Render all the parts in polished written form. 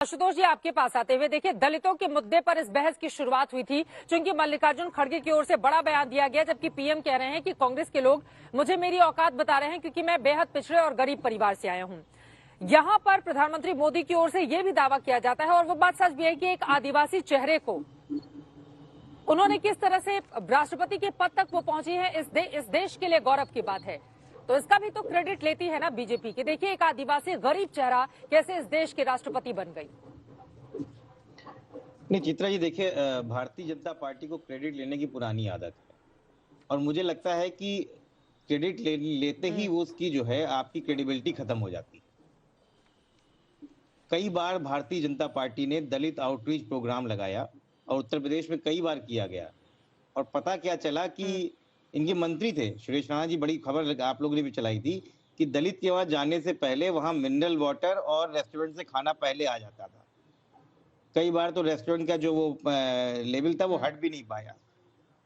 आशुतोष जी, आपके पास आते हुए देखिए, दलितों के मुद्दे पर इस बहस की शुरुआत हुई थी क्योंकि मल्लिकार्जुन खड़गे की ओर से बड़ा बयान दिया गया, जबकि पीएम कह रहे हैं कि कांग्रेस के लोग मुझे मेरी औकात बता रहे हैं क्योंकि मैं बेहद पिछड़े और गरीब परिवार से आया हूं। यहां पर प्रधानमंत्री मोदी की ओर से यह भी दावा किया जाता है और वो बात सच भी है कि एक आदिवासी चेहरे को उन्होंने किस तरह से राष्ट्रपति के पद तक वो पहुंची है, इस देश के लिए गौरव की बात है। तो इसका भी तो क्रेडिट लेती है ना बीजेपी की। देखिए, एक आदिवासी गरीब चेहरा कैसे इस देश के राष्ट्रपति बन गई। नहीं चित्रा जी, देखिए भारतीय जनता पार्टी को क्रेडिट लेने की पुरानी आदत है और मुझे लगता है कि क्रेडिट लेते ही वो उसकी जो है आपकी क्रेडिबिलिटी खत्म हो जाती है। कई बार भारतीय जनता पार्टी ने दलित आउटरीच प्रोग्राम लगाया और उत्तर प्रदेश में कई बार किया गया और पता क्या चला कि इनके मंत्री थे सुरेश राणा जी, बड़ी खबर आप लोगों ने भी चलाई थी कि दलित के वहां जाने से पहले वहां मिनरल वाटर और रेस्टोरेंट से खाना पहले आ जाता था। कई बार तो रेस्टोरेंट का जो वो लेवल था वो हट भी नहीं पाया।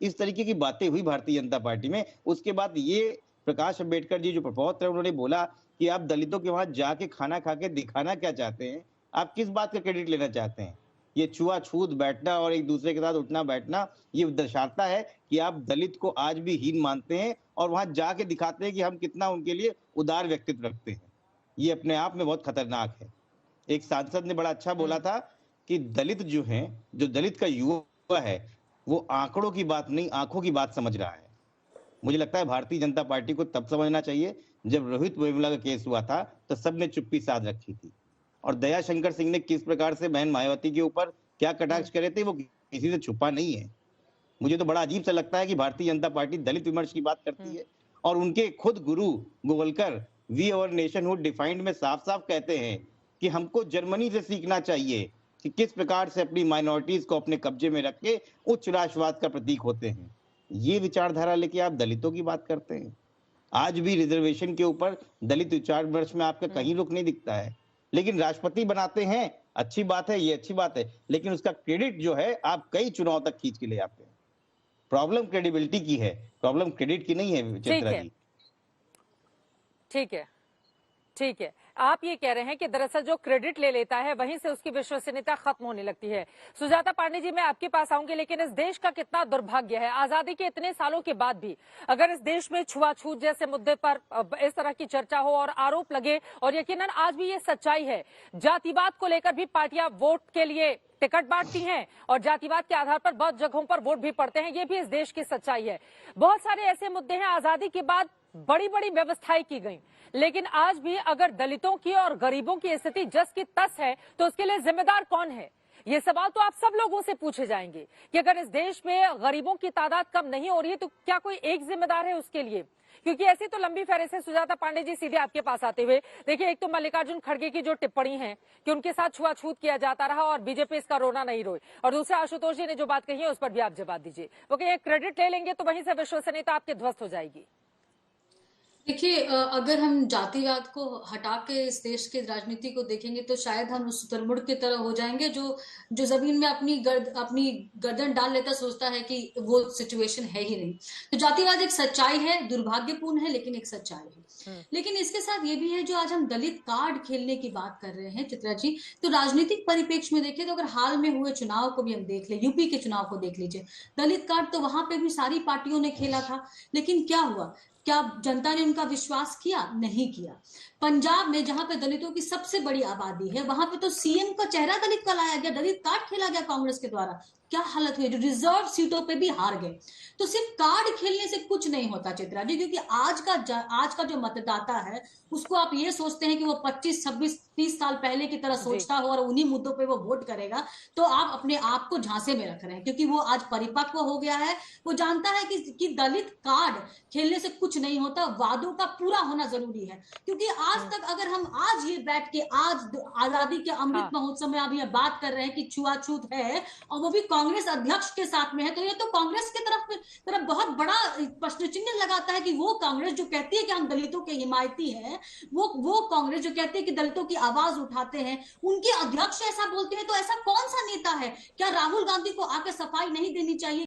इस तरीके की बातें हुई भारतीय जनता पार्टी में। उसके बाद ये प्रकाश अंबेडकर जी जो प्रपोज थे, उन्होंने बोला कि आप दलितों के वहां जाके खाना खा के दिखाना क्या चाहते हैं, आप किस बात का क्रेडिट लेना चाहते हैं। ये छुआछूत बैठना और एक दूसरे के साथ उठना बैठना ये दर्शाता है कि आप दलित को आज भी हीन मानते हैं और वहां जाके दिखाते हैं कि हम कितना उनके लिए उदार व्यक्तित्व रखते हैं। ये अपने आप में बहुत खतरनाक है। एक सांसद ने बड़ा अच्छा बोला था कि दलित जो है, जो दलित का युवा है, वो आंकड़ों की बात नहीं आंखों की बात समझ रहा है। मुझे लगता है भारतीय जनता पार्टी को तब समझना चाहिए जब रोहित वेमुला का केस हुआ था तो सबने चुप्पी साध रखी थी और दया शंकर सिंह ने किस प्रकार से बहन मायावती के ऊपर क्या कटाक्ष करे थे वो किसी से छुपा नहीं है। मुझे तो बड़ा अजीब सा लगता है कि भारतीय जनता पार्टी दलित विमर्श की बात करती है और उनके खुद Guru Golwalkar we our nationhood defined में साफ साफ कहते हैं कि हमको जर्मनी से सीखना चाहिए कि किस प्रकार से अपनी माइनॉरिटीज को अपने कब्जे में रख के उच्च राष्ट्रवाद का प्रतीक होते हैं। ये विचारधारा लेके आप दलितों की बात करते हैं। आज भी रिजर्वेशन के ऊपर दलित विचार विमर्श में आपका कहीं रुख नहीं दिखता है, लेकिन राष्ट्रपति बनाते हैं, अच्छी बात है, ये अच्छी बात है, लेकिन उसका क्रेडिट जो है आप कई चुनाव तक खींच के ले आते हैं। प्रॉब्लम क्रेडिबिलिटी की है, प्रॉब्लम क्रेडिट की नहीं है चित्रा जी। ठीक है, ठीक है। आप ये कह रहे हैं कि दरअसल जो क्रेडिट ले लेता है वहीं से उसकी विश्वसनीयता खत्म होने लगती है। सुजाता पांडे जी, मैं आपके पास आऊंगी, लेकिन इस देश का कितना दुर्भाग्य है, आजादी के इतने सालों के बाद भी अगर इस देश में छुआछूत जैसे मुद्दे पर इस तरह की चर्चा हो और आरोप लगे, और यकीनन आज भी ये सच्चाई है, जातिवाद को लेकर भी पार्टियां वोट के लिए टिकट बांटती हैं और जातिवाद के आधार पर बहुत जगहों पर वोट भी पड़ते हैं, ये भी इस देश की सच्चाई है। बहुत सारे ऐसे मुद्दे हैं, आजादी के बाद बड़ी बड़ी व्यवस्थाएं की गई, लेकिन आज भी अगर दलितों की और गरीबों की स्थिति जस की तस है तो उसके लिए जिम्मेदार कौन है? ये सवाल तो आप सब लोगों से पूछे जाएंगे कि अगर इस देश में गरीबों की तादाद कम नहीं हो रही है तो क्या कोई एक जिम्मेदार है उसके लिए? क्योंकि ऐसी तो लंबी फहरिस्त है। सुजाता पांडे जी, सीधे आपके पास आते हुए देखिए, एक तो मल्लिकार्जुन खड़गे की जो टिप्पणी है कि उनके साथ छुआछूत किया जाता रहा और बीजेपी इसका रोना नहीं रोई, और दूसरा आशुतोष जी ने जो बात कही है उस पर भी आप जवाब दीजिए। वो कहिए क्रेडिट ले लेंगे तो वहीं से विश्वसनीयता आपकी ध्वस्त हो जाएगी। देखिए, अगर हम जातिवाद को हटा के इस देश के राजनीति को देखेंगे तो शायद हम उस शुतुरमुर्ग की तरह हो जाएंगे जो जो जमीन में अपनी गर्दन डाल लेता, सोचता है कि वो सिचुएशन है ही नहीं। तो जातिवाद एक सच्चाई है, दुर्भाग्यपूर्ण है, लेकिन एक सच्चाई है। लेकिन इसके साथ ये भी है, जो आज हम दलित कार्ड खेलने की बात कर रहे हैं चित्रा जी, तो राजनीतिक परिप्रेक्ष्य में देखें तो अगर हाल में हुए चुनाव को भी हम देख ले, यूपी के चुनाव को देख लीजिए, दलित कार्ड तो वहां पे भी सारी पार्टियों ने खेला था, लेकिन क्या हुआ? क्या जनता ने उनका विश्वास किया? नहीं किया। पंजाब में जहां पे दलितों की सबसे बड़ी आबादी है, वहां पे तो सीएम का चेहरा दलित का लाया गया, दलित कार्ड खेला गया कांग्रेस के द्वारा। क्या हालत हुई, जो रिजर्व सीटों पे भी हार गए। तो सिर्फ कार्ड खेलने से कुछ नहीं होता चित्रा जी, क्योंकि आज का जो मतदाता है उसको आप ये सोचते हैं कि वो 25, 26, 30 साल पहले की तरह सोचता हो और उन्हीं मुद्दों पे वो वोट करेगा, तो आप अपने आप को झांसे में रख रहे हैं, क्योंकि वो आज परिपक्व हो गया है। वो जानता है कि दलित कार्ड खेलने से कुछ नहीं होता, वादों का पूरा होना जरूरी है। क्योंकि आज तक अगर हम आज ये बैठ के आज आजादी के अमृत महोत्सव में अभी बात कर रहे हैं कि छुआछूत है और वो भी कांग्रेस अध्यक्ष के साथ में है, तो ये तो कांग्रेस की तरफ बहुत बड़ा प्रश्न चिन्ह लगाता है कि वो कांग्रेस जो कहती है कि हम दलितों के हिमायती हैं, वो कांग्रेस जो कहती है कि दलितों की आवाज उठाते हैं, उनके अध्यक्ष ऐसा बोलते हैं, तो ऐसा कौन सा नेता है? क्या राहुल गांधी को आके सफाई नहीं देनी चाहिए?